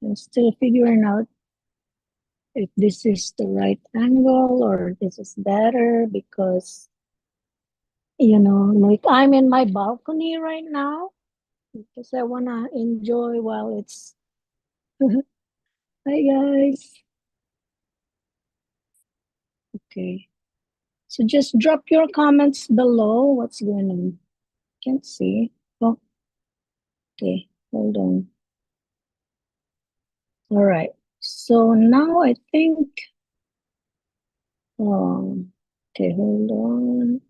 I'm still figuring out if this is the right angle or this is better because, like I'm in my balcony right now because I want to enjoy while it's. Hi, guys. Okay. So just drop your comments below. What's going on? Can't see. Oh, okay. Hold on. All right. So now I think, okay, hold on.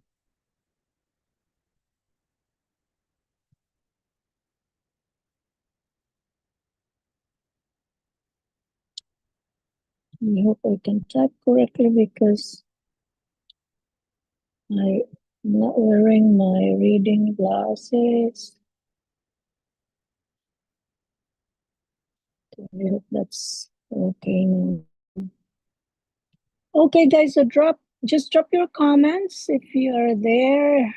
I hope I can type correctly because I'm not wearing my reading glasses. I hope that's okay now. Okay, guys, so just drop your comments if you are there.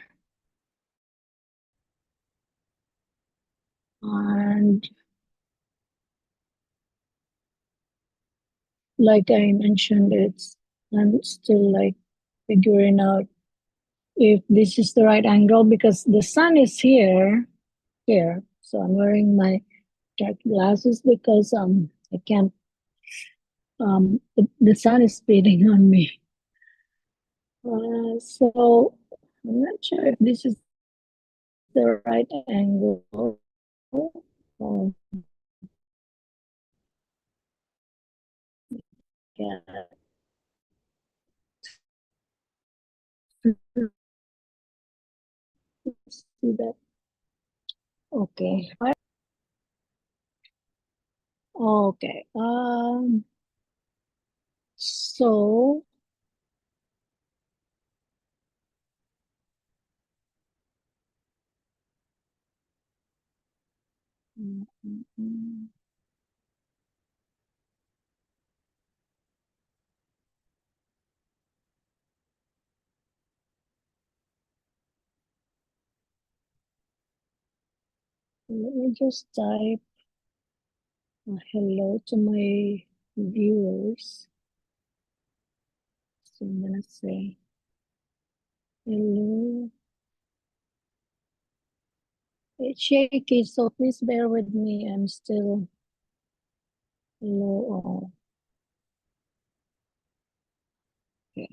And like I mentioned, I'm still like figuring out if this is the right angle because the sun is here. So I'm wearing my dark glasses because I can't the sun is beating on me. So I'm not sure if this is the right angle. Um, yeah. See that? Okay. Okay. So mm, mm, mm. Let me just type hello to my viewers. So I'm gonna say hello. It's shaky, so please bear with me. I'm still low. Okay.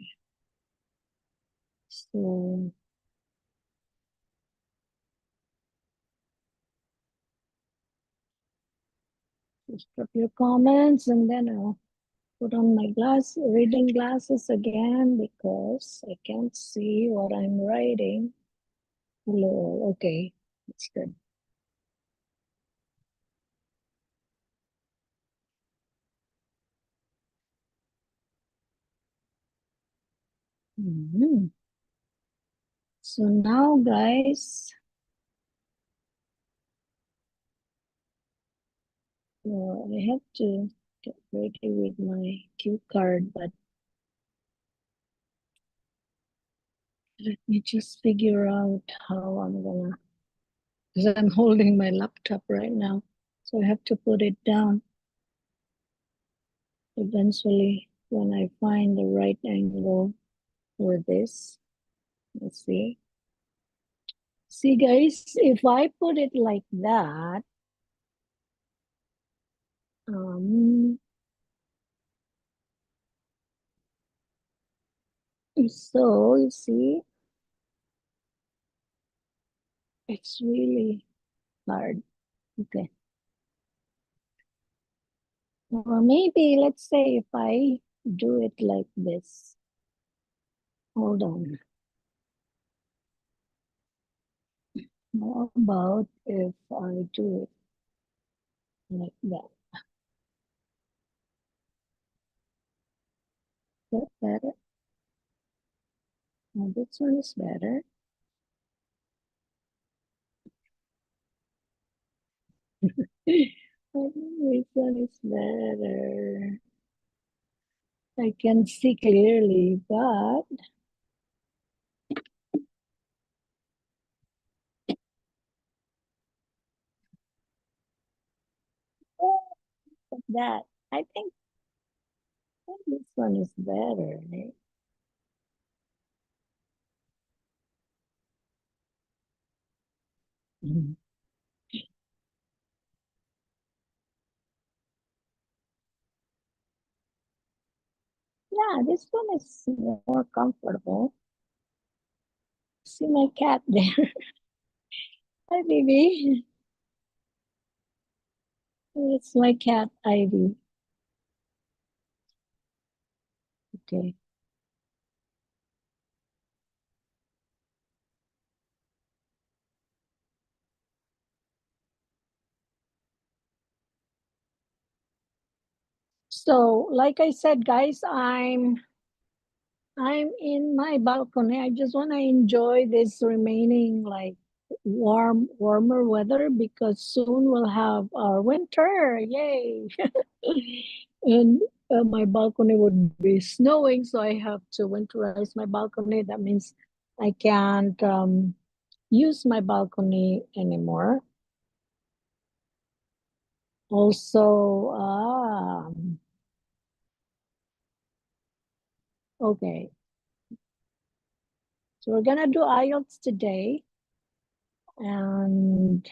So just drop your comments and then I'll put on my reading glasses again because I can't see what I'm writing. Hello. Okay, that's good. Mhm. So now, guys, I have to get ready with my cue card, but let me just figure out how I'm gonna, because I'm holding my laptop right now, so I have to put it down eventually when I find the right angle for this. Let's see. See, guys, if I put it like that, um, so you see, it's really hard. Okay. Or maybe let's say if I do it like this. Hold on. How about if I do it like that? Is that better? No, this one is better. I think this one is better. I can see clearly, but that. I think this one is better. Eh? Mhm. Yeah, this one is more comfortable. See my cat there. Hi, baby. It's my cat, Ivy. Okay. So, like I said, guys, I'm in my balcony. I just want to enjoy this remaining like warmer weather because soon we'll have our winter. Yay! And my balcony would be snowing, so I have to winterize my balcony. That means I can't use my balcony anymore. Also, okay, so we're gonna do IELTS today, and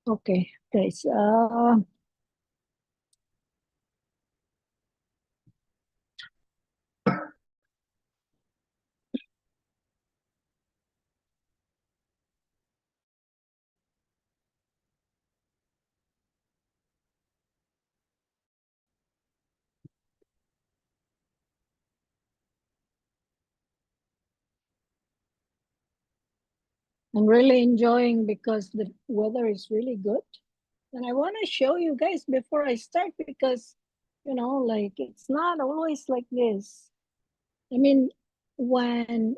okay, guys. I'm really enjoying because the weather is really good. And I want to show you guys before I start because, like it's not always like this. I mean, when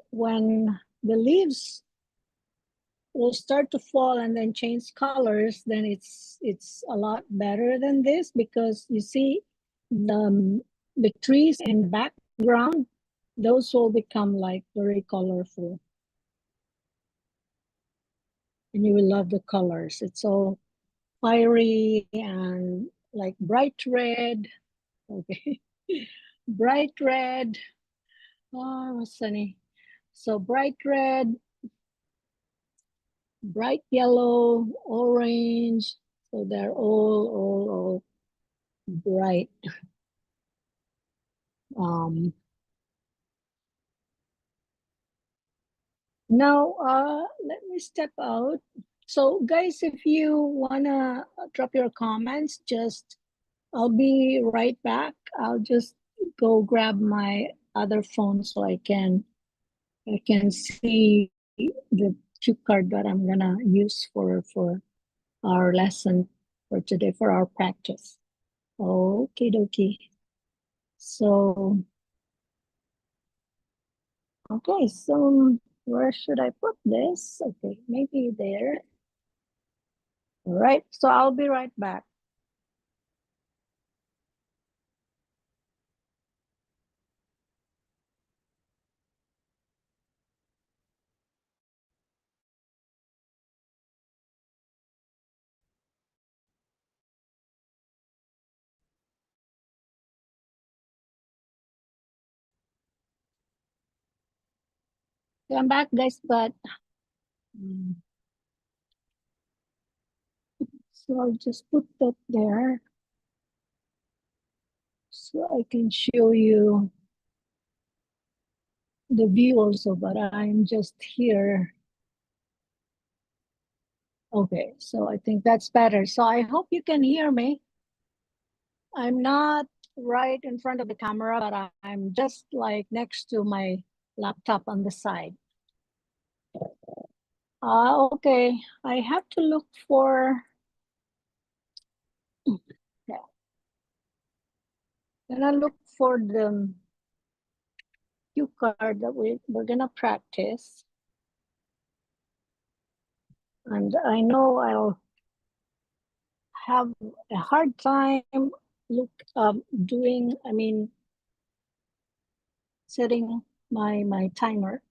the leaves will start to fall and then change colors, then it's a lot better than this because you see the trees in the background, those will become like very colorful. And you will love the colors. It's all fiery and like bright red. Okay. Bright red. Oh, it was sunny. So bright red, bright yellow, orange. So they're all bright. Um, Now, let me step out. So guys, if you wanna drop your comments, just I'll be right back. I'll just go grab my other phone so I can see the cue card that I'm gonna use for our lesson for today for our practice. Okay, dokie. So okay, so where should I put this? Okay, maybe there. All right, so I'll be right back. Okay, I'm back, guys, but mm, so I'll just put that there so I can show you the view also, but I'm just here. Okay, so I think that's better. So I hope you can hear me. I'm not right in front of the camera, but I'm just like next to my laptop on the side. Okay, I have to look for, yeah, gonna look for the cue card that we're gonna practice. And I know I'll have a hard time look doing, I mean, setting my timer,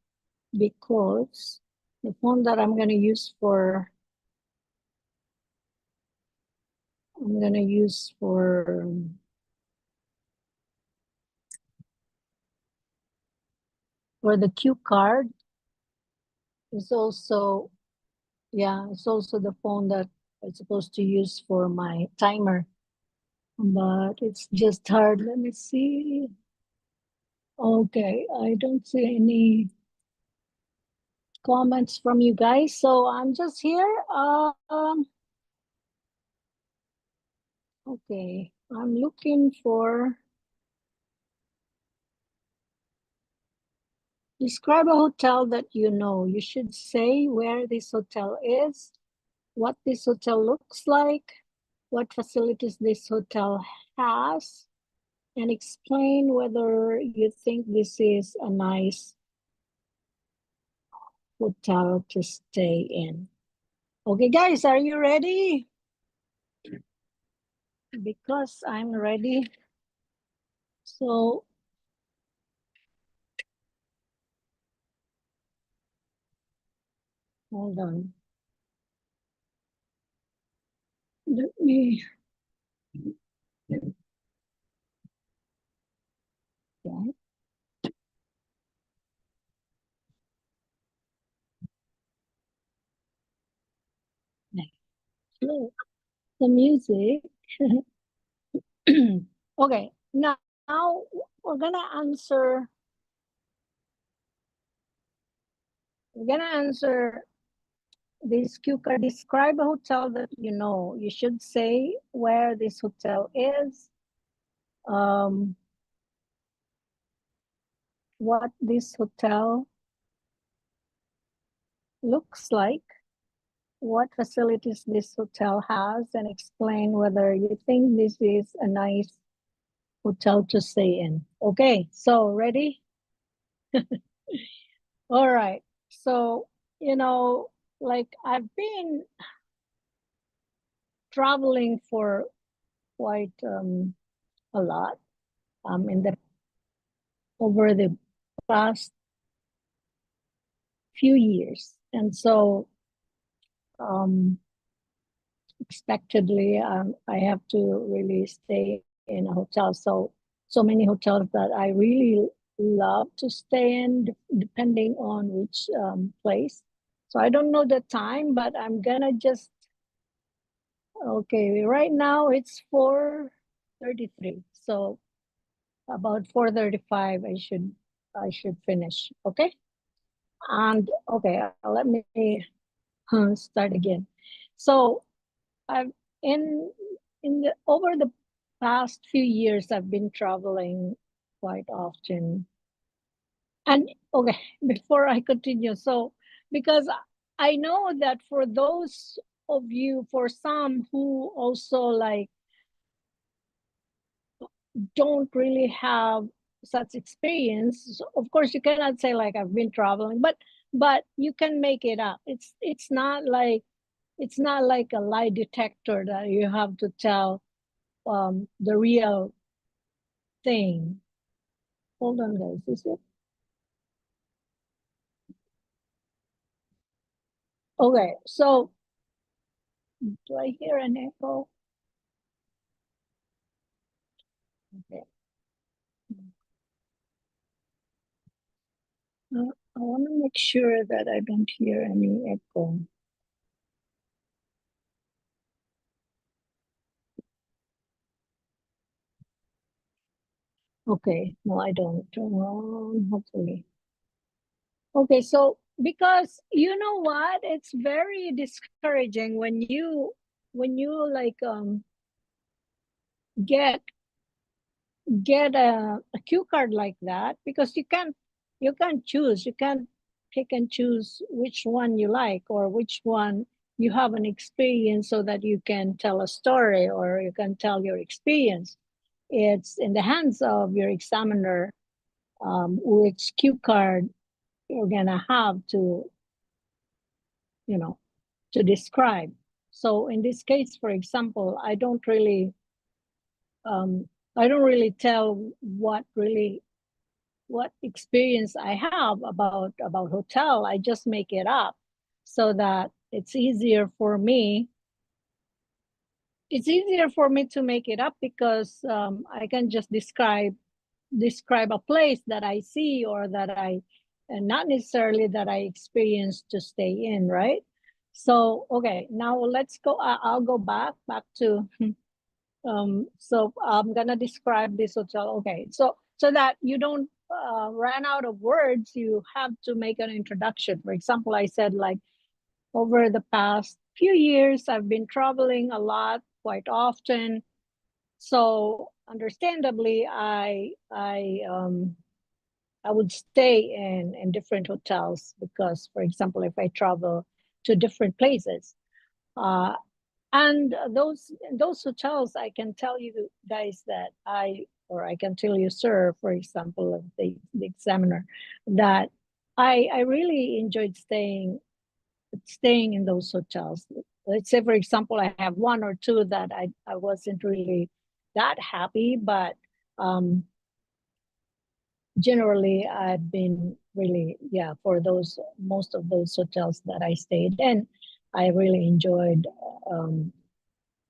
because the phone that I'm going to use for for the cue card is also, yeah, it's also the phone that I'm supposed to use for my timer, but it's just hard. Let me see. Okay, I don't see any comments from you guys, so I'm just here. Okay, I'm looking for, describe a hotel that you know. You should say where this hotel is, what this hotel looks like, what facilities this hotel has, and explain whether you think this is a nice hotel to stay in. Okay, guys, are you ready? Because I'm ready. So, hold on. Let me, okay. Play the music. Okay, now we're gonna answer. We're gonna answer this cue card. Describe a hotel that you know. You should say where this hotel is, um, what this hotel looks like, what facilities this hotel has, and explain whether you think this is a nice hotel to stay in. Okay, so ready? All right. So, like I've been traveling for quite a lot in the over the past few years. And so um, expectedly, I have to really stay in a hotel. So many hotels that I really love to stay in, depending on which place. So I don't know the time, but I'm gonna just, okay, right now it's 4:33. So about 4:35, I should finish. Okay. And okay, let me start again. So I've in the over the past few years, I've been traveling quite often. And okay, before I continue, so because I know that for those of you, for some who also like don't really have such experience, so of course you cannot say like I've been traveling, but you can make it up. It's not like a lie detector that you have to tell the real thing. Hold on, guys. Is it okay? So, do I hear an echo? Okay. I want to make sure that I don't hear any echo. Okay. No, I don't. Hopefully. Okay. So, because you know what, it's very discouraging when you like get get a cue card like that, because you can't choose, you can't pick and choose which one you like or which one you have an experience so that you can tell a story or you can tell your experience. It's in the hands of your examiner, which cue card you're gonna have to you know to describe. So in this case, for example, I don't really I don't really tell what experience I have about hotel. I just make it up so that it's easier for me. It's easier for me to make it up because I can just describe a place that I see or that I, and not necessarily that I experience to stay in, right? So okay, now let's go. I'll go back to. So I'm gonna describe this hotel. Okay, so that you don't run out of words, you have to make an introduction. For example, I said like over the past few years, I've been traveling a lot, quite often. So understandably, I would stay in different hotels because, for example, if I travel to different places, uh, and those hotels, I can tell you guys that I can tell you, sir, for example, of the examiner, that I really enjoyed staying in those hotels. Let's say, for example, I have one or two that I wasn't really that happy, but generally I've been really, yeah, for those, most of those hotels that I stayed in, I really um,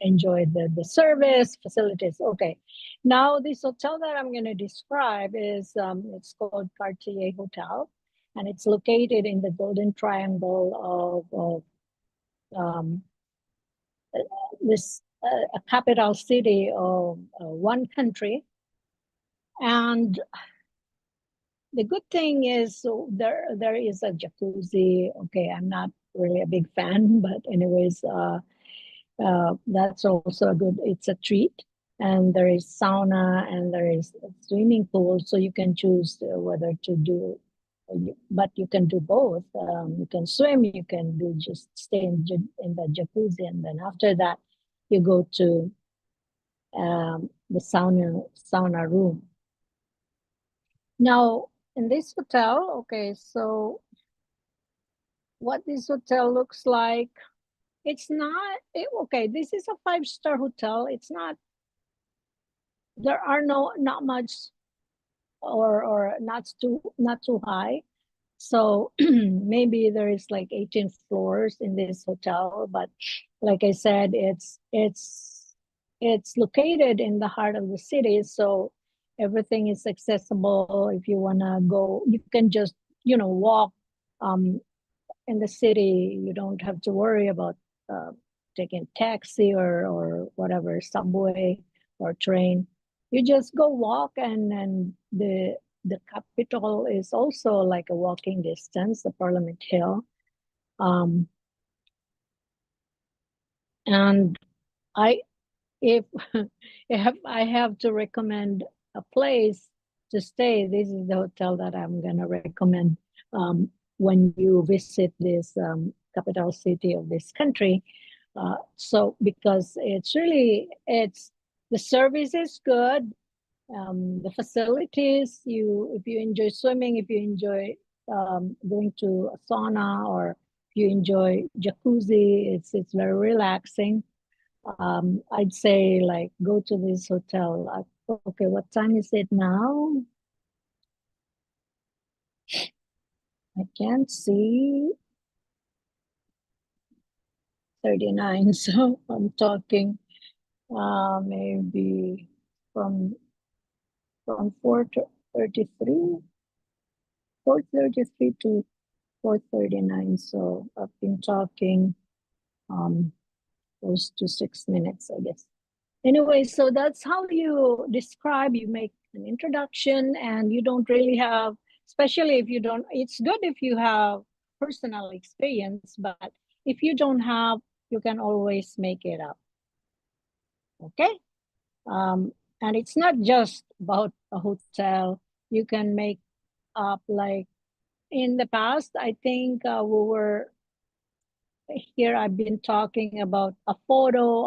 enjoyed the service facilities. Okay, now this hotel that I'm going to describe is it's called Cartier Hotel, and it's located in the Golden Triangle of this a capital city of one country. And the good thing is, so there is a jacuzzi. Okay, I'm not really a big fan, but anyways, that's also a good, it's a treat. And there is sauna and there is a swimming pool, so you can choose whether to do, but you can do both. You can swim, you can do just stay in the jacuzzi, and then after that, you go to the sauna room. Now, in this hotel, okay, so what this hotel looks like, it's not, okay, this is a five-star hotel. It's not, there are not much or not too high. So maybe there is like 18 floors in this hotel, but like I said, it's located in the heart of the city, so everything is accessible. If you want to go, you can just, walk um, in the city. You don't have to worry about uh, taking taxi or whatever, subway or train. You just go walk, and the capital is also like a walking distance, the Parliament Hill. Um, and I, if if I have to recommend a place to stay, this is the hotel that I'm gonna recommend when you visit this capital city of this country. So because it's the service is good, the facilities, if you enjoy swimming, if you enjoy going to a sauna, or if you enjoy jacuzzi, it's very relaxing. I'd say like go to this hotel. Okay, what time is it now? I can't see 39, so I'm talking maybe from 4:33, 4:33 to 4:39. So I've been talking um close to 6 minutes, I guess. Anyway, so that's how you describe, you make an introduction, and you don't really have, especially if you don't, it's good if you have personal experience, but if you don't have, you can always make it up. Okay. And it's not just about a hotel. You can make up, like in the past, I think we were here, I've been talking about a photo,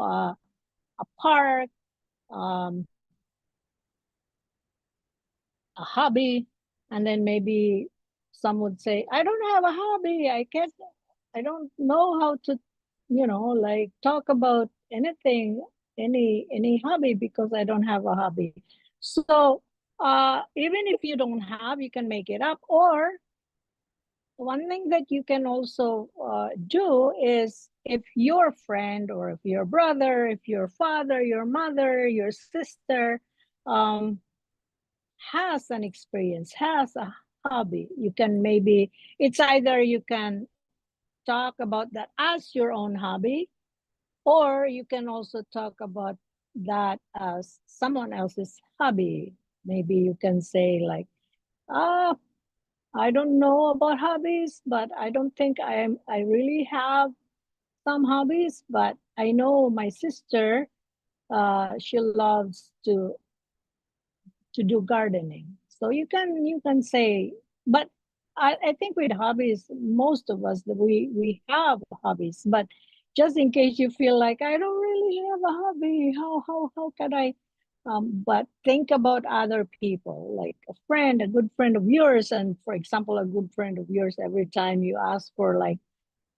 a park, um, a hobby, and then maybe some would say, I don't have a hobby, I don't know how to, like talk about anything. any hobby because I don't have a hobby. So even if you don't have, you can make it up. Or one thing that you can also do is, if your friend or if your brother, if your father, your mother, your sister um, has an experience, has a hobby, you can maybe, it's either you can talk about that as your own hobby, or you can also talk about that as someone else's hobby. Maybe you can say like, ah, I don't know about hobbies, but I don't think I really have some hobbies, but I know my sister, she loves to do gardening. So you can say, but I think with hobbies, most of us that we have hobbies, but just in case you feel like I don't really have a hobby, how can I? But think about other people, like a friend, a good friend of yours, and for example, a good friend of yours. Every time you ask for like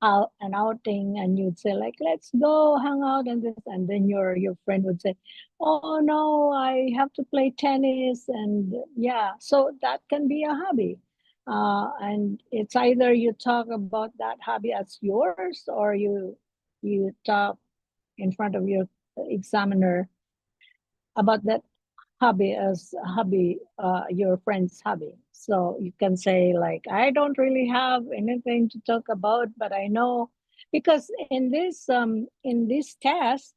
out an outing, and you'd say like, let's go hang out and this, and then your friend would say, oh no, I have to play tennis. And yeah, so that can be a hobby. And it's either you talk about that hobby as yours, or you talk in front of your examiner about that hobby as a hobby, your friend's hobby. So you can say like, I don't really have anything to talk about, but I know, because in this test,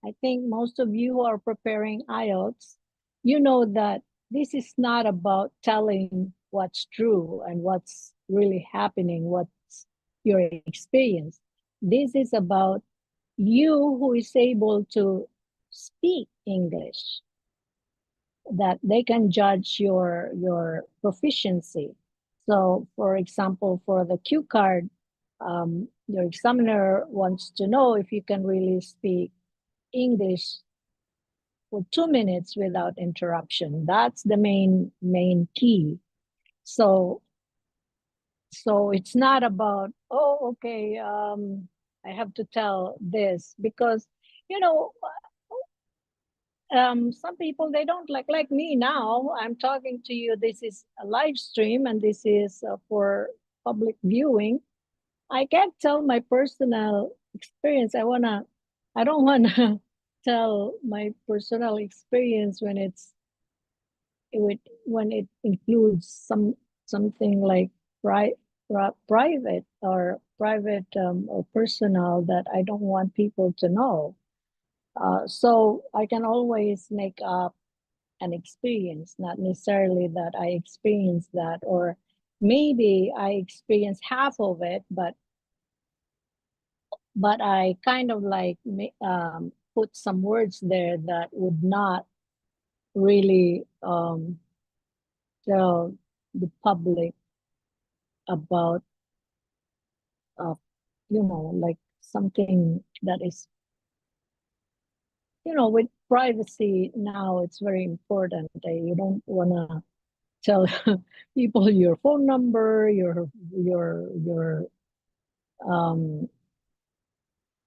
I think most of you who are preparing IELTS, you know that this is not about telling what's true and what's really happening, what's your experience. This is about you who is able to speak English, that they can judge your proficiency. So, for example, for the Q card, your examiner wants to know if you can really speak English for 2 minutes without interruption. That's the main key. So it's not about, oh, okay, I have to tell this, because you know some people, they don't like me now. I'm talking to you, this is a live stream, and this is for public viewing. I can't tell my personal experience. I don't want to tell my personal experience when when it includes something like private or personal that I don't want people to know. So I can always make up an experience, not necessarily that I experienced that, or maybe I experienced half of it, but I kind of like put some words there that would not really tell the public about, uh, like something that is, with privacy now, it's very important. You don't want to tell people your phone number, um,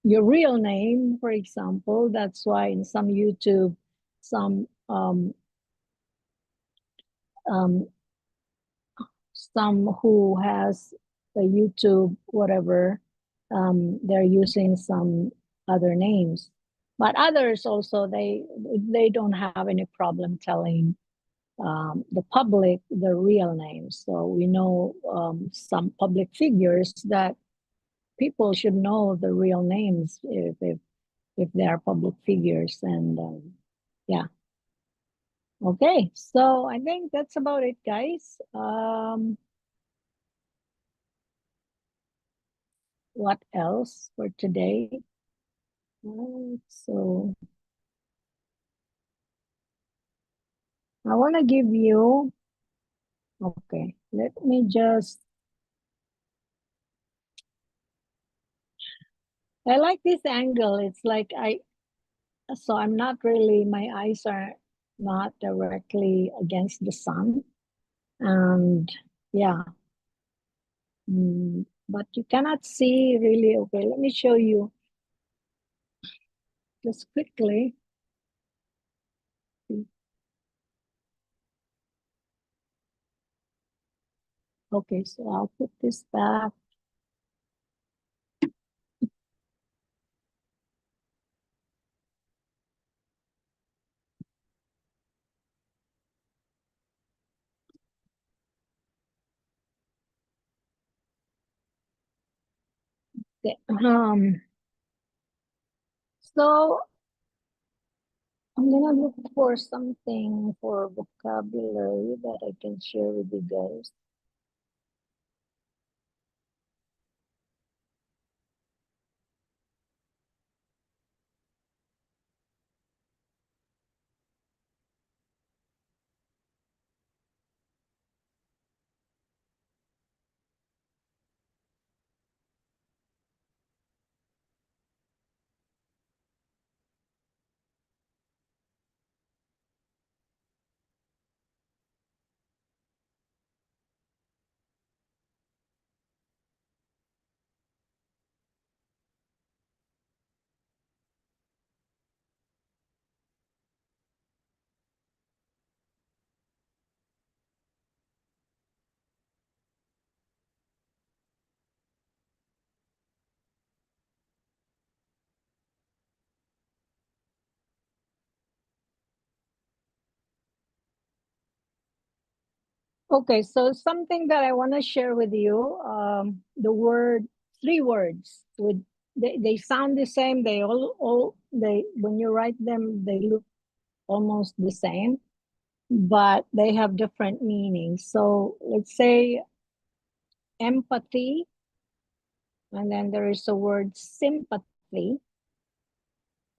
your real name, for example. That's why in some YouTube, some um, some who has a YouTube whatever, they're using some other names, but others also, they don't have any problem telling the public the real names. So we know some public figures that people should know the real names if they are public figures. And yeah, okay, so I think that's about it, guys. What else for today? So I want to give you, okay, let me just, I like this angle. It's like so I'm not really, my eyes are not directly against the sun. And yeah, but you cannot see really. Okay, let me show you. just quickly. Okay, so I'll put this back. Okay. So I'm gonna look for something for vocabulary that I can share with you guys. Okay, so something that I want to share with you, the word, three words with they sound the same. They all they when you write them, they look almost the same, but they have different meanings. So let's say empathy, and then there is a word sympathy,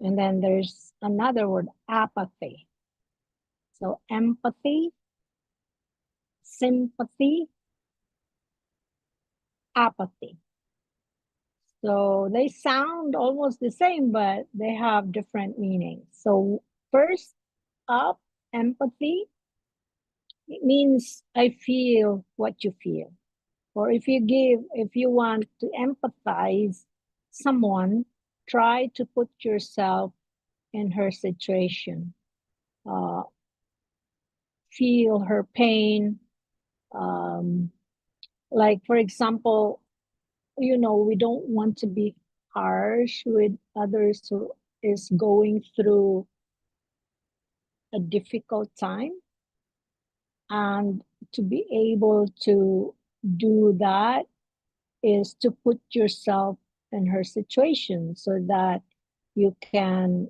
and then there's another word apathy. So empathy, sympathy, apathy. So they sound almost the same, but they have different meanings. So first up, empathy, it means I feel what you feel. Or if you want to empathize someone, try to put yourself in her situation. Uh, feel her pain. Um, like, for example, we don't want to be harsh with others who is going through a difficult time, and to be able to do that is to put yourself in her situation so that you can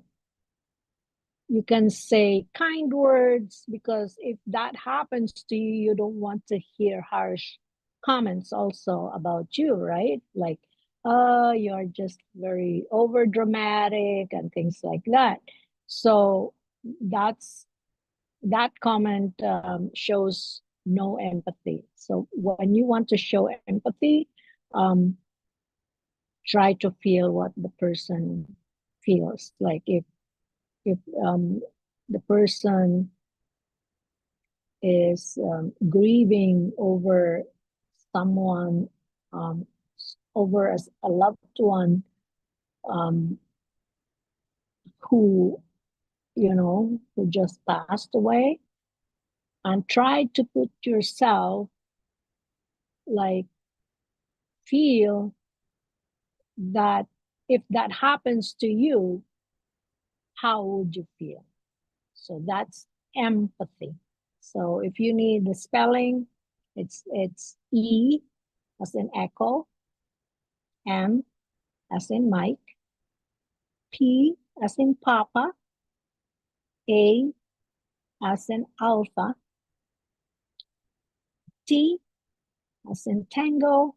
say kind words, because if that happens to you, you don't want to hear harsh comments also about you, right? Like, oh, you're just very over dramatic and things like that. So that's that comment shows no empathy. So when you want to show empathy, um, try to feel what the person feels. Like if the person is grieving over someone, um, over a loved one, um, who who just passed away, and try to put yourself, like, feel that if that happens to you, how would you feel? So that's empathy. So if you need the spelling, it's E as in echo, M as in Mike, P as in Papa, A as in Alpha, T as in Tango,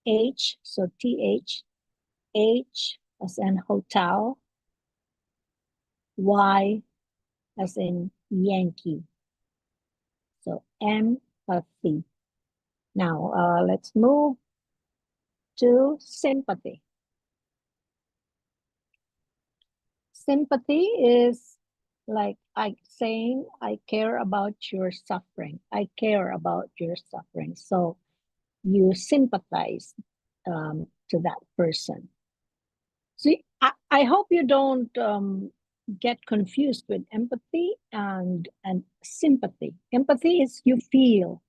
H, so TH, H as in hotel, Y as in Yankee. So empathy. Now let's move to sympathy. Sympathy is like saying, I care about your suffering. I care about your suffering. So you sympathize to that person. See, I hope you don't get confused with empathy and sympathy. Empathy is you feel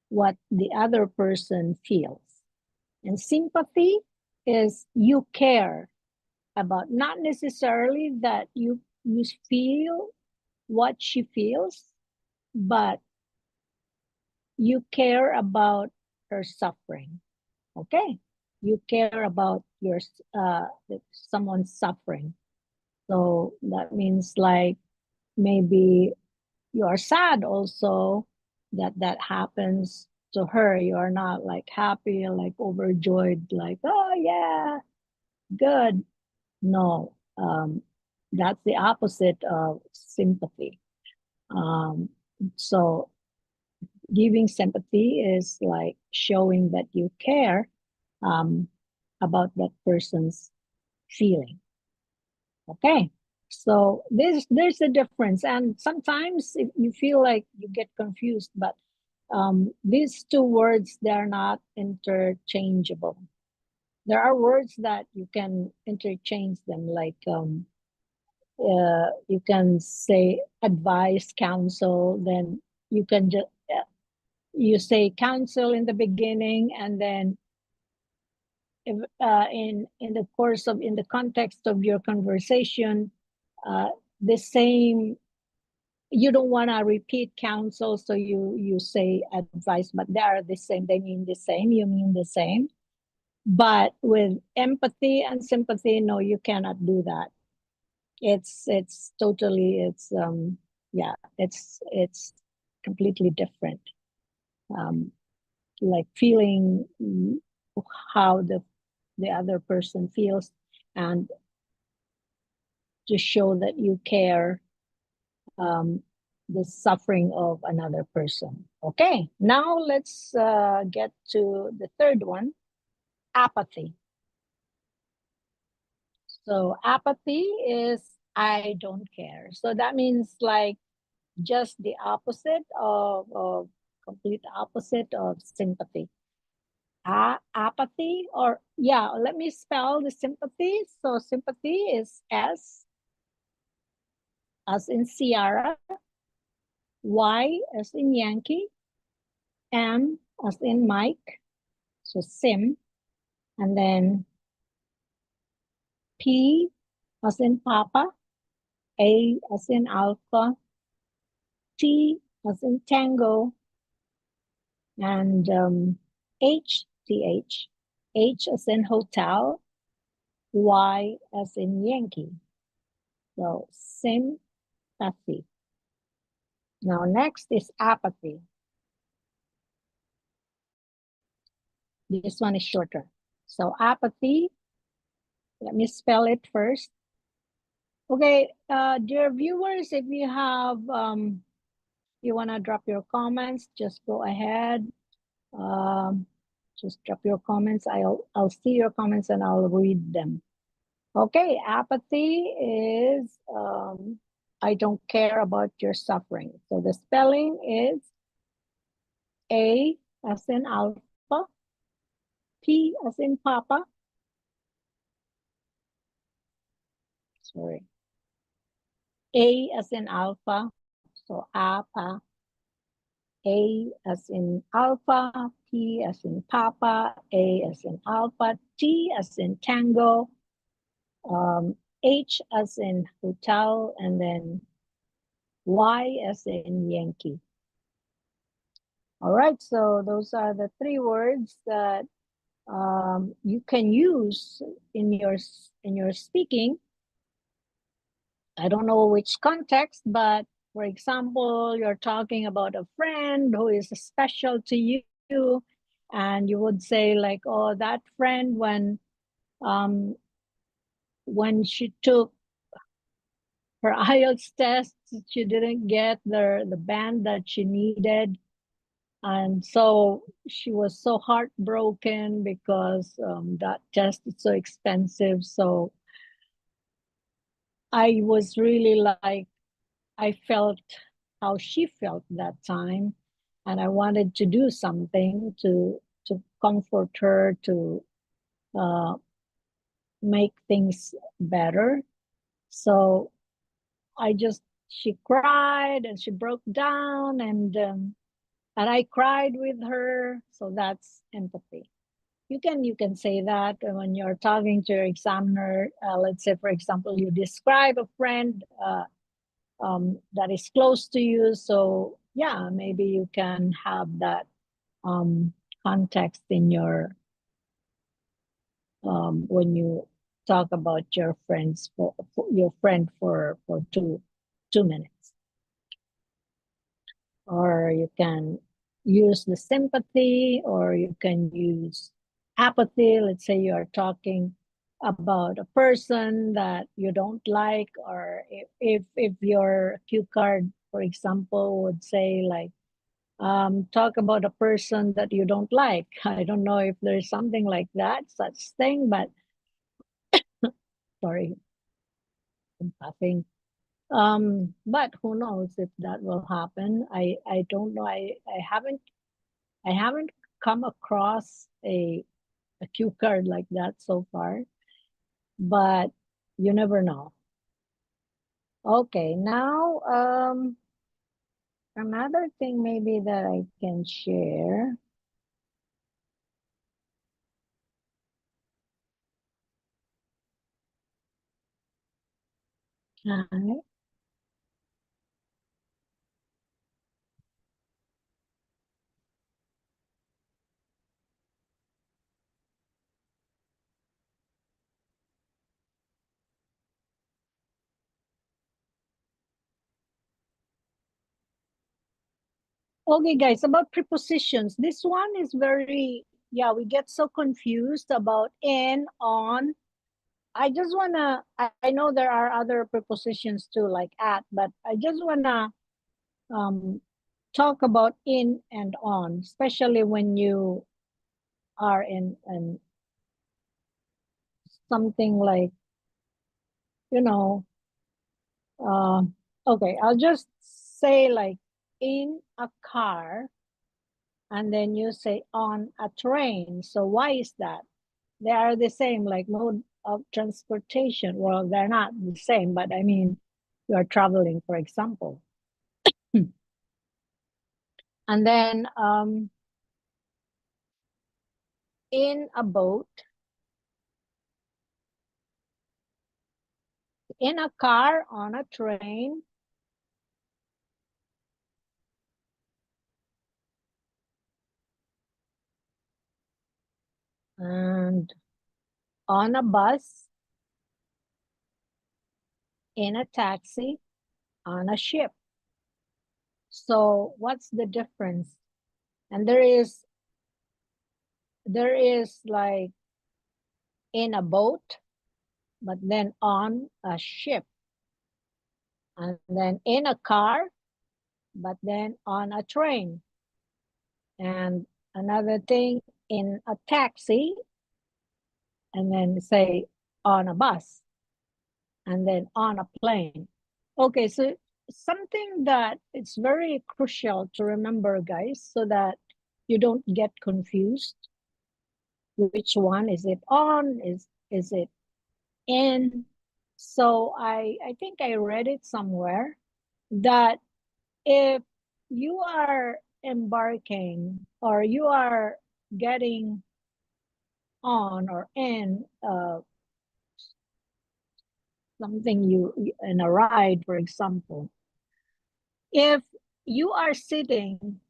what the other person feels, and sympathy is you care about, not necessarily that you feel what she feels, but you care about her suffering. Okay, you care about your someone's suffering. So that means like maybe you are sad also that that happens to her. You are not like happy, like overjoyed, like, oh yeah, good. No, that's the opposite of sympathy. Um, so giving sympathy is like showing that you care um, about that person's feeling. Okay, so there's a difference, and sometimes if you feel like you get confused, but these two words, they're not interchangeable. There are words that you can interchange them, like you can say advice, counsel, then you can just you say counsel in the beginning, and then if, in the course of in the context of your conversation, uh, the same, you don't want to repeat counsel, so you say advice, but they are the same, they mean the same, you mean the same. But with empathy and sympathy, no, you cannot do that. It's totally, yeah, it's completely different. um like feeling how the other person feels, and to show that you care um, the suffering of another person. Okay, now let's get to the third one, apathy. So apathy is I don't care. So that means like just the opposite of complete opposite of sympathy. Apathy, or yeah, let me spell the sympathy. So sympathy is S as in Sierra, Y as in Yankee, M as in Mike, so sim, and then P as in Papa, A as in Alpha, T as in Tango, and H, H as in Hotel, Y as in Yankee. So sympathy. Now next is apathy. This one is shorter. So apathy, let me spell it first. Okay, dear viewers, if you have, you want to drop your comments, just go ahead. Um, just drop your comments. I'll see your comments and I'll read them. Okay, apathy is I don't care about your suffering. So the spelling is A as in Alpha, P as in Papa. Sorry. A as in Alpha, so APA. A as in Alpha, P as in Papa, A as in Alpha, T as in Tango, H as in Hotel, and then Y as in Yankee. All right, so those are the three words that you can use in your speaking. I don't know which context, but for example, you're talking about a friend who is special to you, and you would say like, oh, that friend, when she took her IELTS test, she didn't get the band that she needed. And so she was so heartbroken because that test is so expensive. So I was really like, I felt how she felt that time, and I wanted to do something to comfort her, to uh, make things better. So she cried and she broke down, and I cried with her. So that's empathy. You can say that when you're talking to your examiner. Let's say, for example, you describe a friend that is close to you. So yeah, maybe you can have that context in your when you talk about your friends for your friend for 2 minutes. Or you can use the sympathy, or you can use apathy. Let's say you are talking about a person that you don't like, or if your cue card, for example, would say like, talk about a person that you don't like. I don't know if there's something like that, such thing, but sorry, I'm laughing. But who knows if that will happen. I don't know. I haven't come across a cue card like that so far, but you never know. Okay, now another thing maybe that I can share. Hi. Okay, guys, about prepositions. This one is very, yeah, we get so confused about in, on. I just wanna, I know there are other prepositions too, like at, but I just wanna um, talk about in and on, especially when you are in something like, you know, uh, okay, I'll just say like in a car, and then you say on a train. So why is that? They are the same, like mode of transportation. Well, they're not the same, but I mean, you are traveling, for example. And then in a boat, in a car, on a train, and on a bus, in a taxi, on a ship. So what's the difference? And there is like in a boat, but then on a ship, and then in a car, but then on a train. And another thing, in a taxi, and then say on a bus, and then on a plane. Okay, so something that it's very crucial to remember, guys, so that you don't get confused. Which one is it on? Is it in? So I think I read it somewhere that if you are embarking, or you are getting on or in something, you in a ride, for example, if you are sitting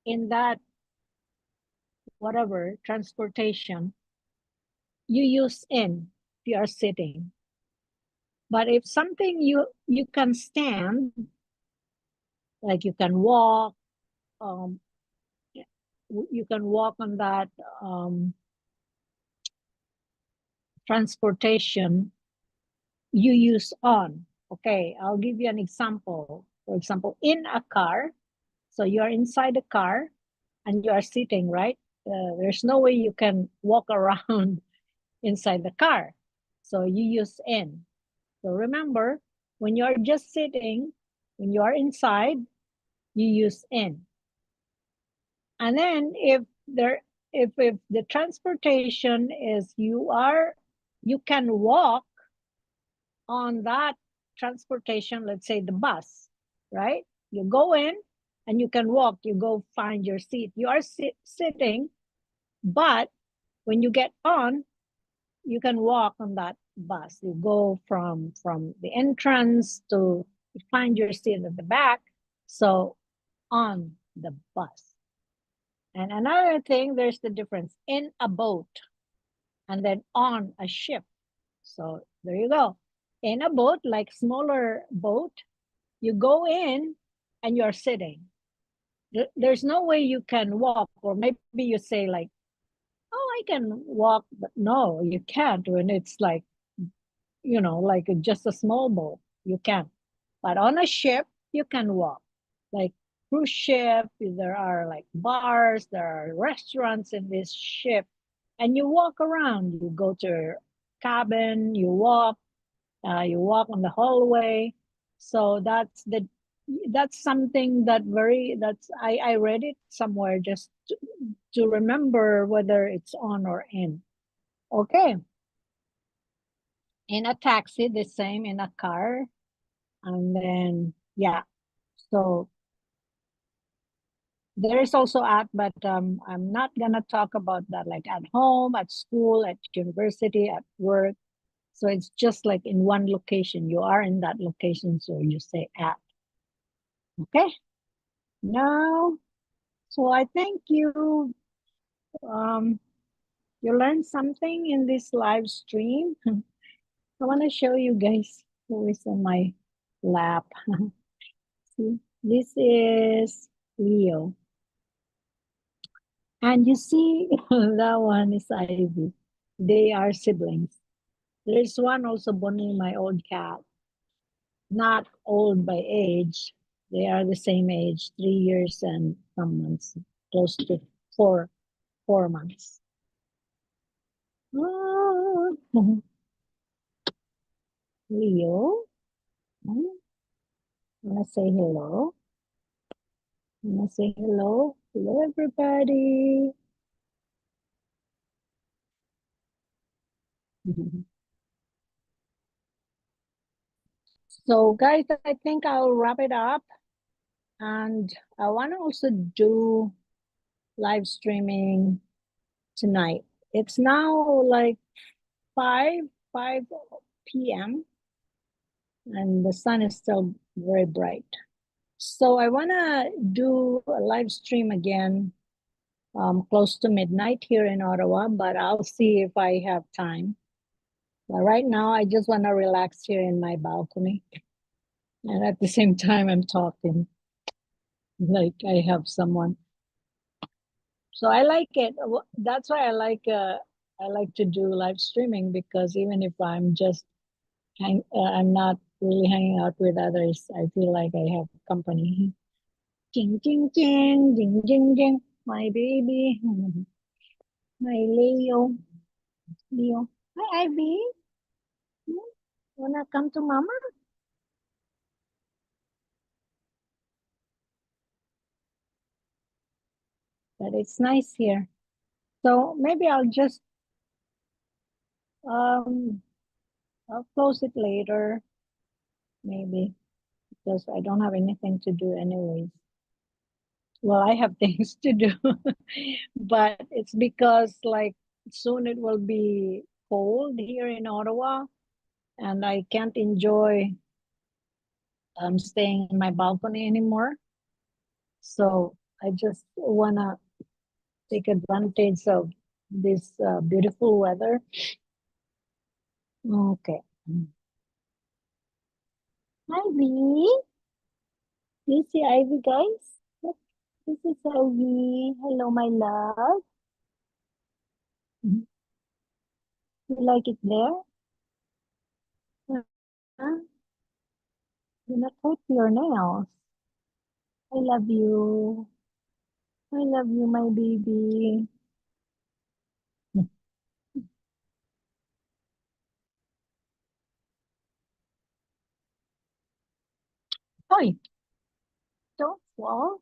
in that whatever transportation, you use in if you are sitting. But if something you can stand, like you can walk, um, you can walk on that transportation, you use on. Okay, I'll give you an example. For example, in a car, so you are inside a car and you are sitting, right? There's no way you can walk around inside the car. So you use in. So remember, when you're just sitting, when you are inside, you use in. And then if the transportation is you are you can walk on that transportation, let's say the bus, right? You go in and you can walk, you go find your seat. You are sitting, but when you get on, you can walk on that bus. You go from the entrance to find your seat at the back. So on the bus. And another thing, there's the difference in a boat and then on a ship. So there you go. In a boat, like smaller boat, you go in and you're sitting. There's no way you can walk, or maybe you say like, oh, I can walk, but no, you can't when it's like, like just a small boat. You can't. But on a ship, you can walk. Like cruise ship, there are like bars, there are restaurants in this ship, and you walk around. You go to your cabin, you walk on the hallway. So that's something that's I read it somewhere just to remember whether it's on or in. Okay. In a taxi, the same in a car. And then yeah. So there is also at, but I'm not gonna talk about that, like at home, at school, at university, at work. So it's just like in one location. You are in that location, so you say at. Okay. Now, so I think um you learned something in this live stream. I want to show you guys who is on my lap. See, this is Leo. And you see, that one is Ivy. They are siblings. There's one also Bonnie, my old cat. Not old by age. They are the same age, 3 years and some months, close to 4 months. Ah, Leo, wanna say hello? Wanna say hello? Hello, everybody. So, guys, I think I'll wrap it up. And I want to also do live streaming tonight. It's now like 5 p.m. and the sun is still very bright. So I want to do a live stream again close to midnight here in Ottawa, but I'll see if I have time. But right now, I just want to relax here in my balcony. And at the same time, I'm talking like I have someone. So I like it. That's why I like to do live streaming, because even if I'm just I'm not really hanging out with others, I feel like I have company. Ching ching ching, ding ding ding. My baby, my Leo, Leo. Hi Ivy, wanna come to Mama? But it's nice here. So maybe um I'll close it later, maybe, because I don't have anything to do anyways. Well, I have things to do, but it's because like soon it will be cold here in Ottawa, and I can't enjoy staying in my balcony anymore. So I just wanna take advantage of this beautiful weather. Okay. Ivy, you see Ivy, guys? Look, this is Ivy. Hello, my love. Mhm. You like it there? Huh? Do not hurt your nails. I love you. I love you, my baby. Oi, don't fall.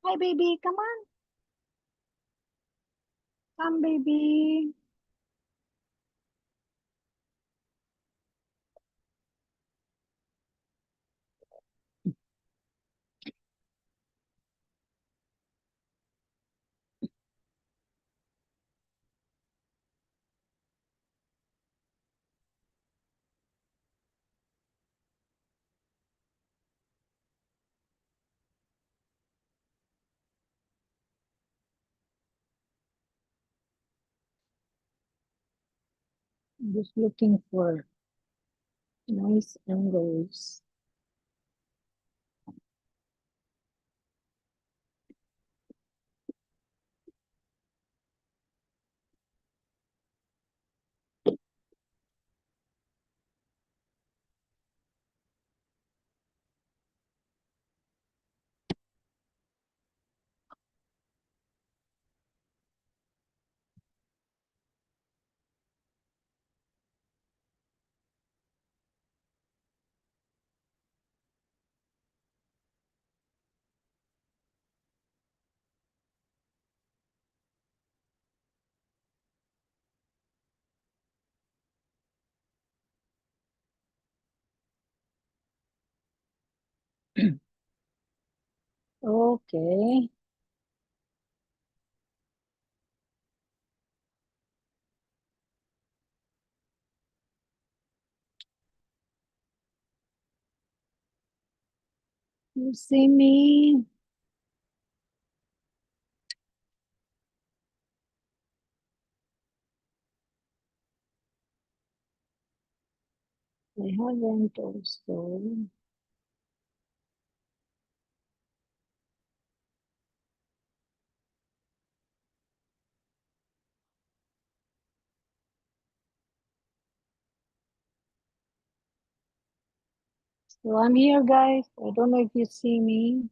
Hi, baby. Come on. Come, baby. I'm just looking for nice angles. Okay. You see me? I haven't also. So I'm here, guys. I don't know if you see me.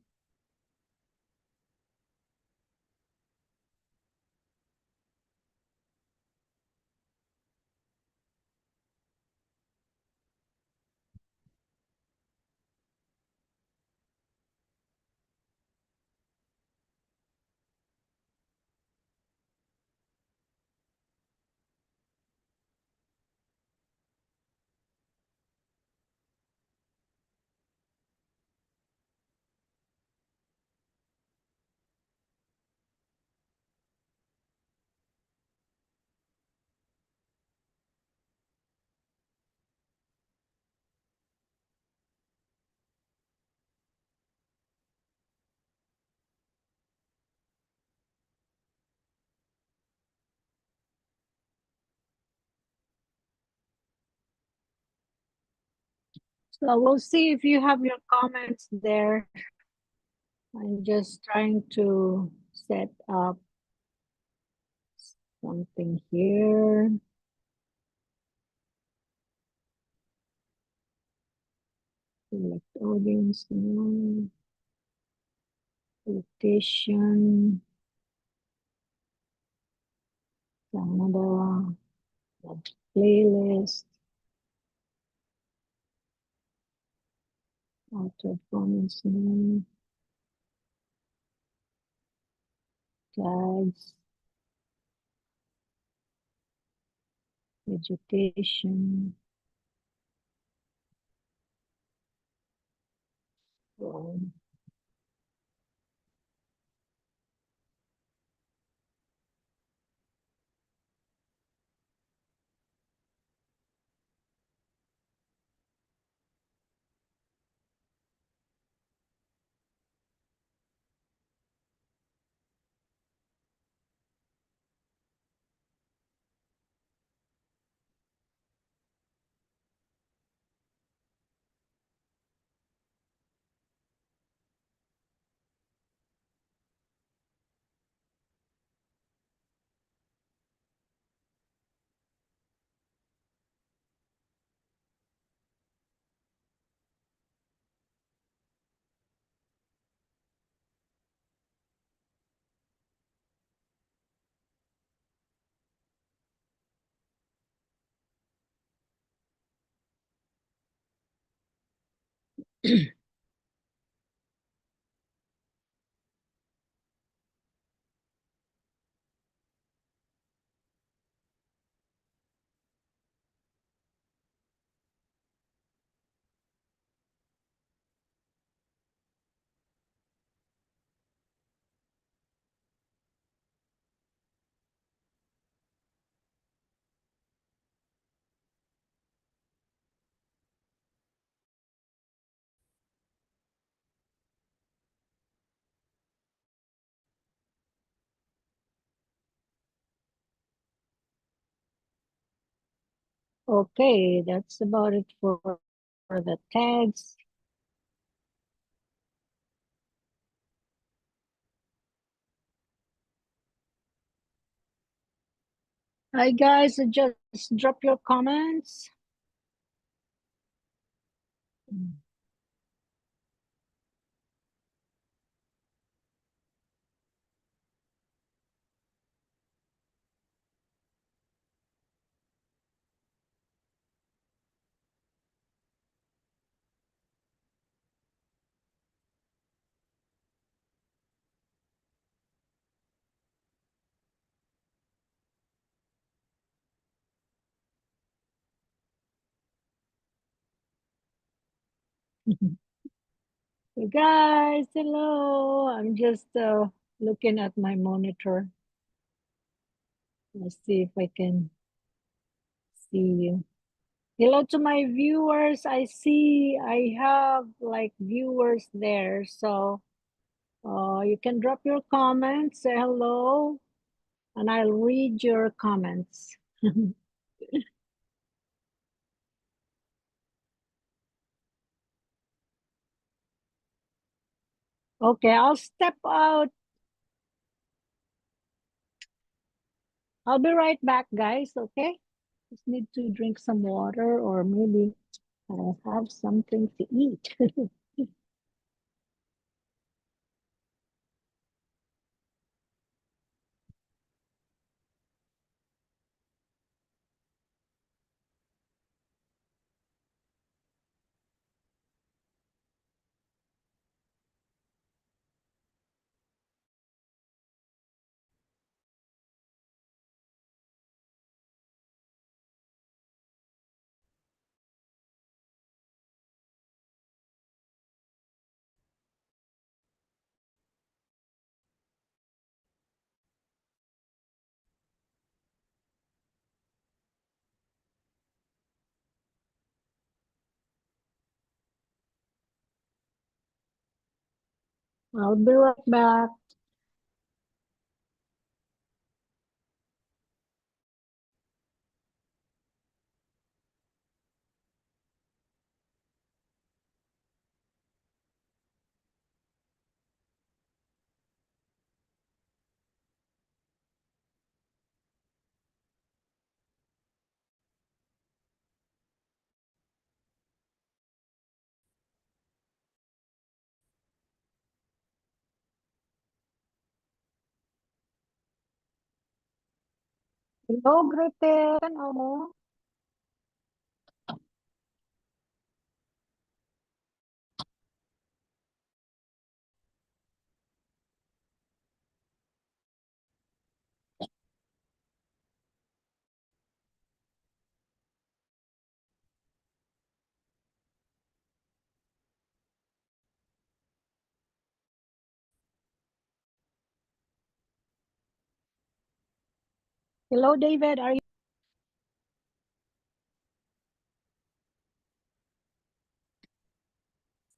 So we'll see if you have your comments there. I'm just trying to set up something here. Select audience, no. Location, Canada, playlist, auto comments, name, tags, vegetation. um, Okay, that's about it for the tags. Hi guys, just drop your comments. Hey guys, hello. I'm just looking at my monitor. Let's see if I can see you. Hello to my viewers. I see I have like viewers there. So you can drop your comments, say hello, and I'll read your comments. Okay, I'll step out. I'll be right back, guys. Okay, just need to drink some water or maybe I'll have something to eat. I'll be right back. Hello, Grete. Hello. Hello, David. Are you?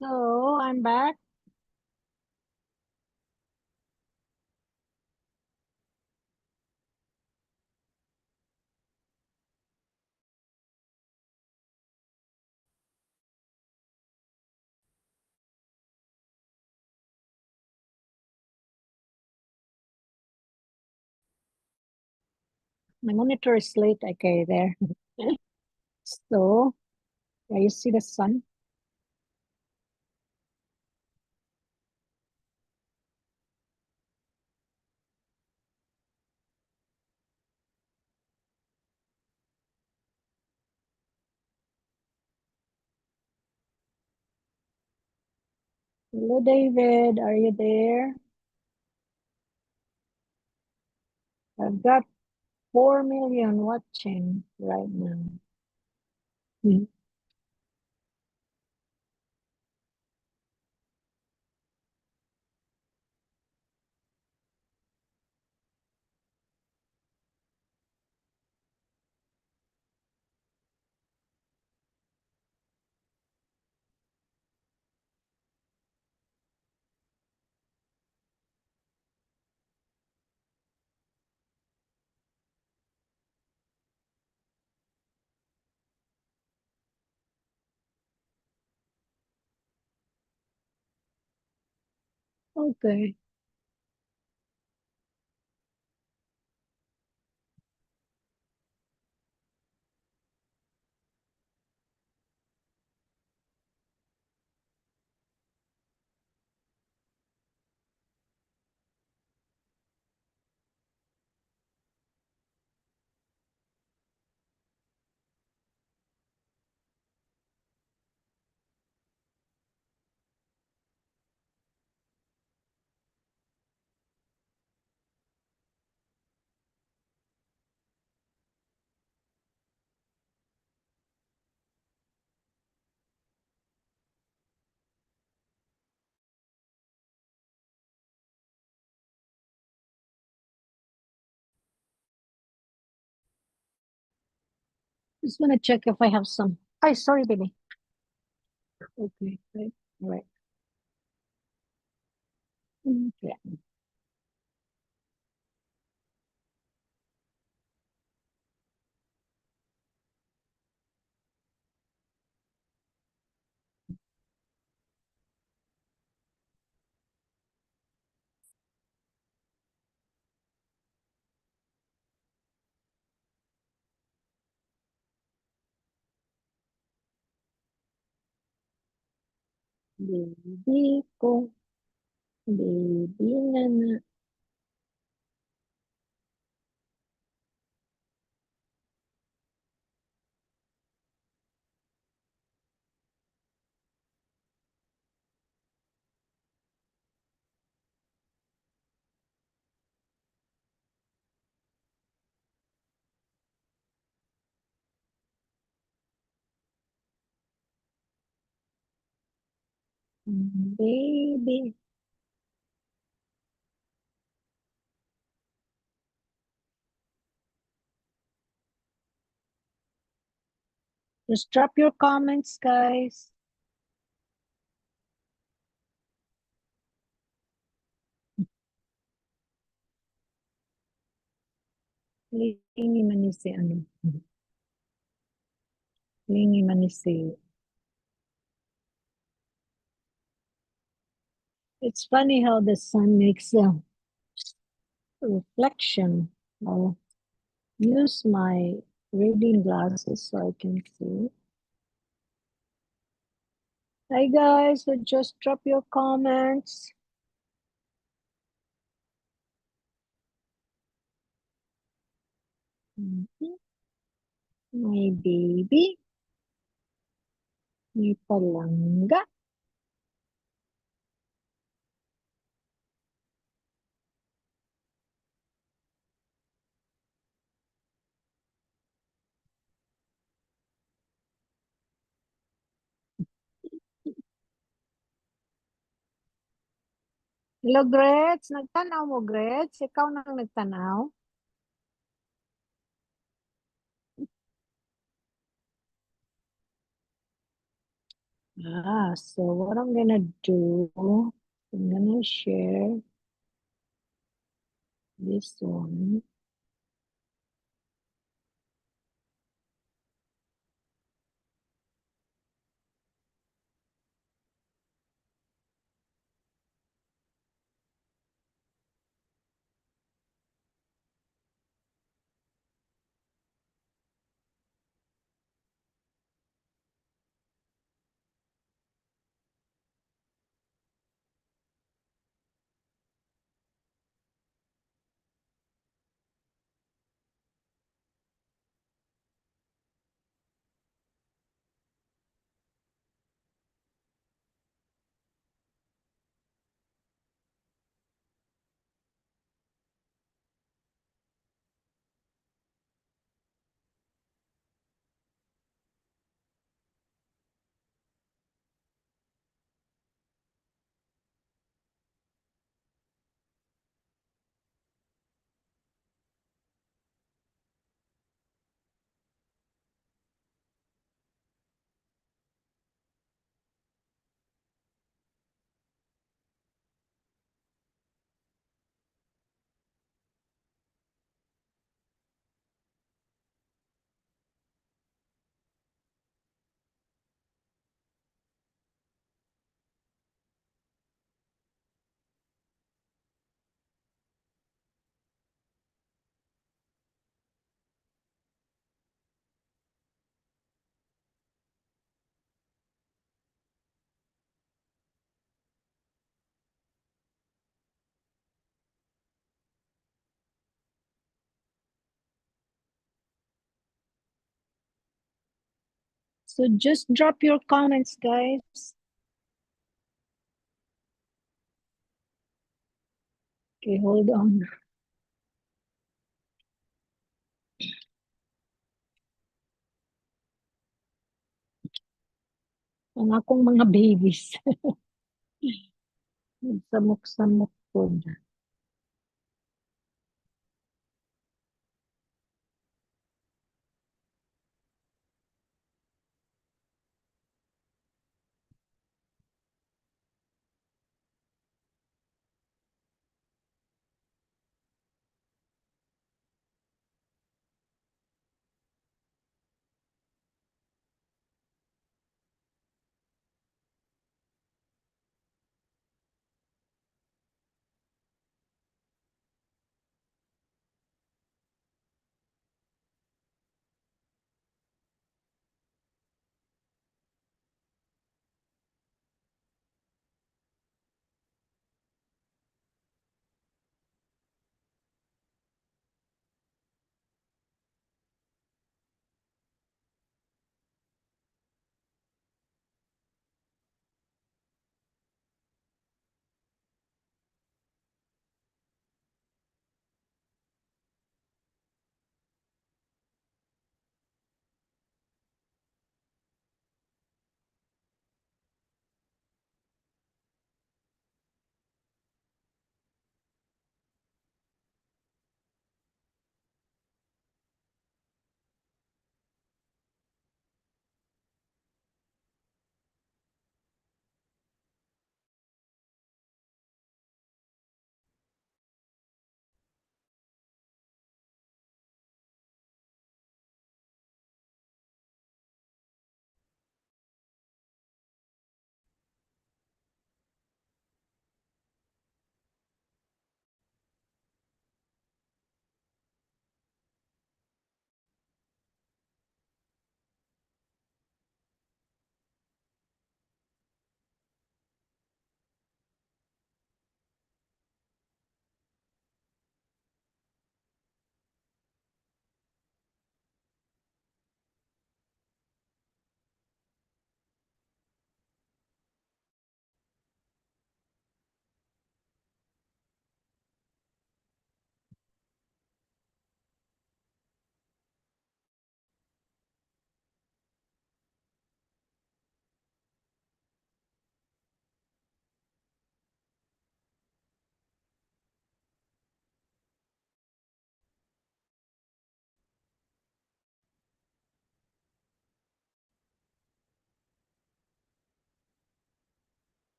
So I'm back. My monitor is late. Okay, there. So, yeah, you see the sun? Hello, David. Are you there? I've got 4 million watching right now. Mhm. Okay. Just want to check if I have some. Oh, sorry, baby. Okay. Right. Right. Okay. Baby ko, baby na na. Baby. Just drop your comments, guys. Lingi man ni si ano. Lingi man ni si. It's funny how the sun makes a reflection. I'll use my reading glasses so I can see. Hi guys, so just drop your comments. Mhm. My baby, may palangga. Hello, Grets. Nagtanaw mo, Grets? Ikaw nang nagtanaw? So what I'm gonna do, I'm gonna share this one. So just drop your comments, guys. Okay, hold on. Ang akong mga babies. Samok-samok po.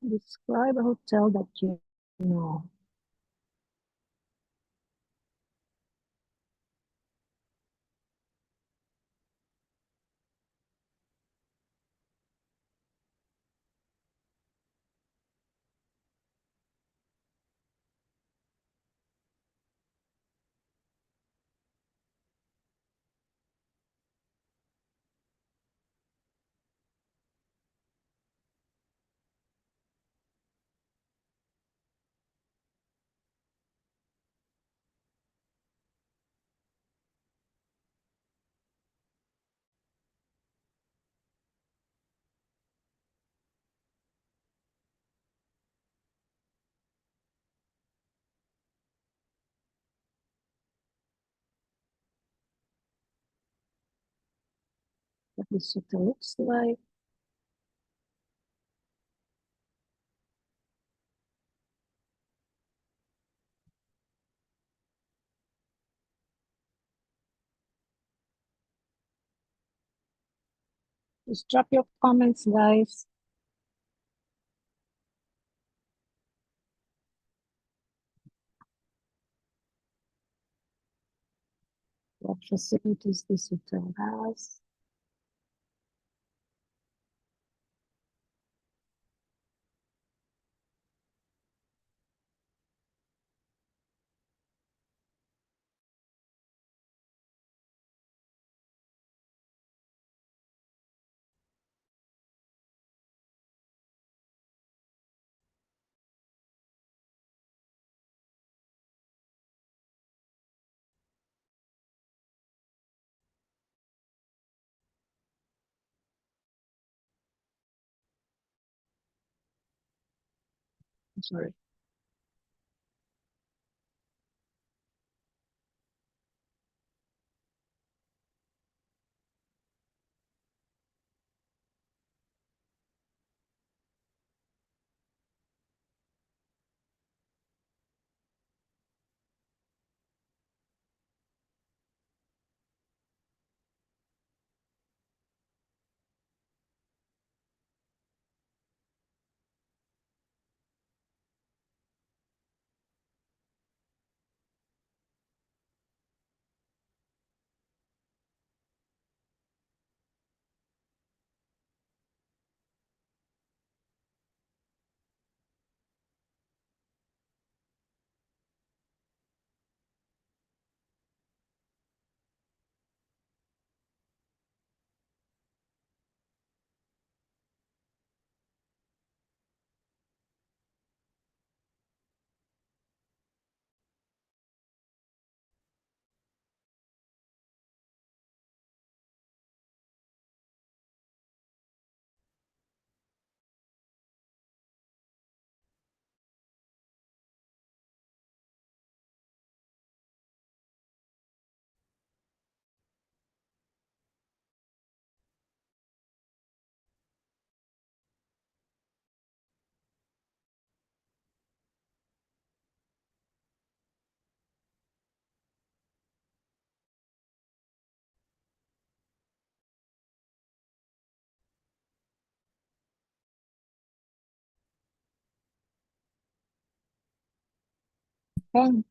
Describe a hotel that you know. What this hotel looks like. Just drop your comments, guys. What facilities this hotel has. I'm sorry. Okay.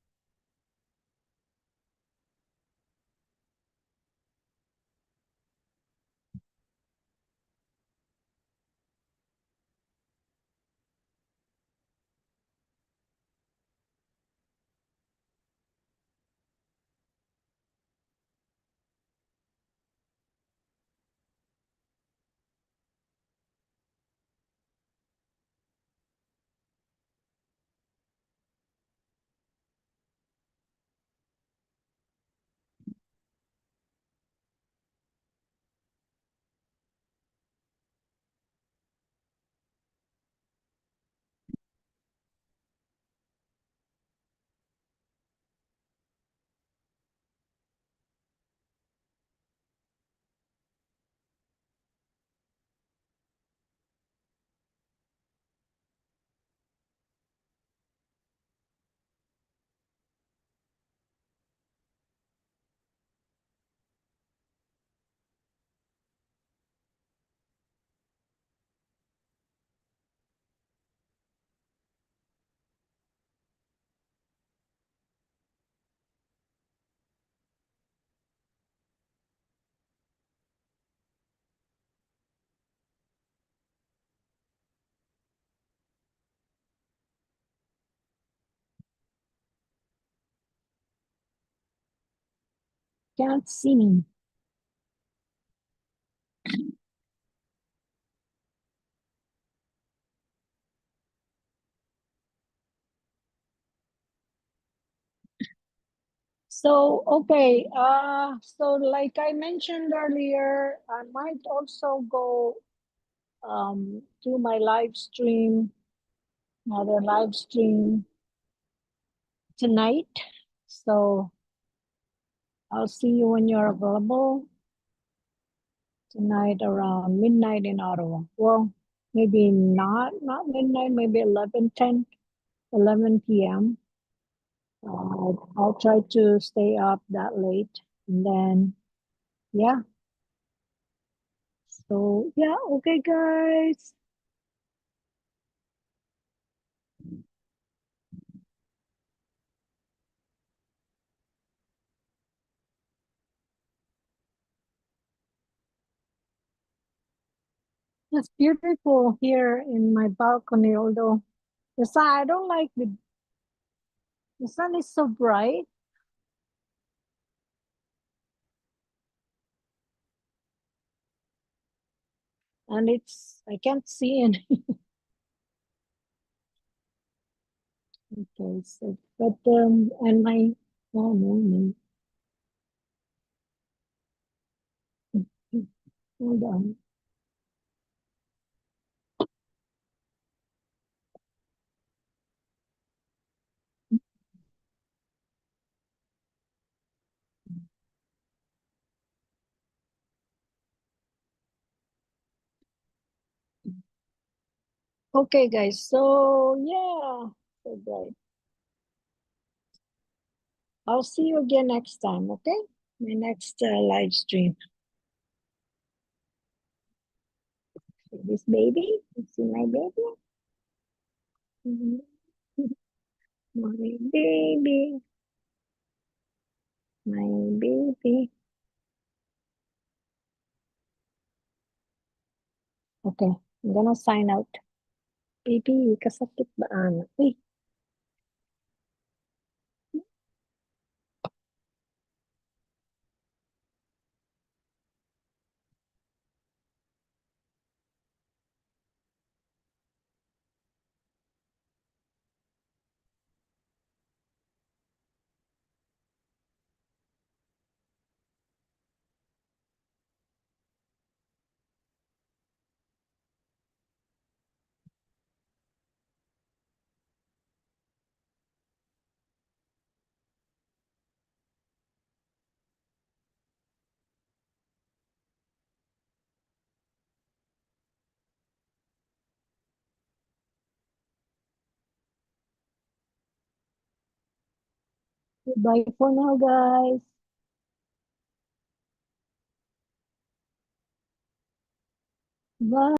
Can't see me. So, okay. So like I mentioned earlier, I might also go to my live stream, another live stream tonight. So I'll see you when you're available tonight around midnight in Ottawa. Well, maybe not midnight, maybe 11 p.m. I'll try to stay up that late. And then, yeah. So, yeah, okay, guys. It's beautiful here in my balcony, although the sun, I don't like the sun is so bright and I can't see any. Okay, so, but, and my, oh, no, no. Hold on. Okay, guys. So yeah, so great. I'll see you again next time. Okay, my next live stream. See this baby. You see my baby. Mhm. My baby. My baby. Okay, I'm gonna sign out. Baby, kasakit ba anak? Uy, bye for now, guys. Bye.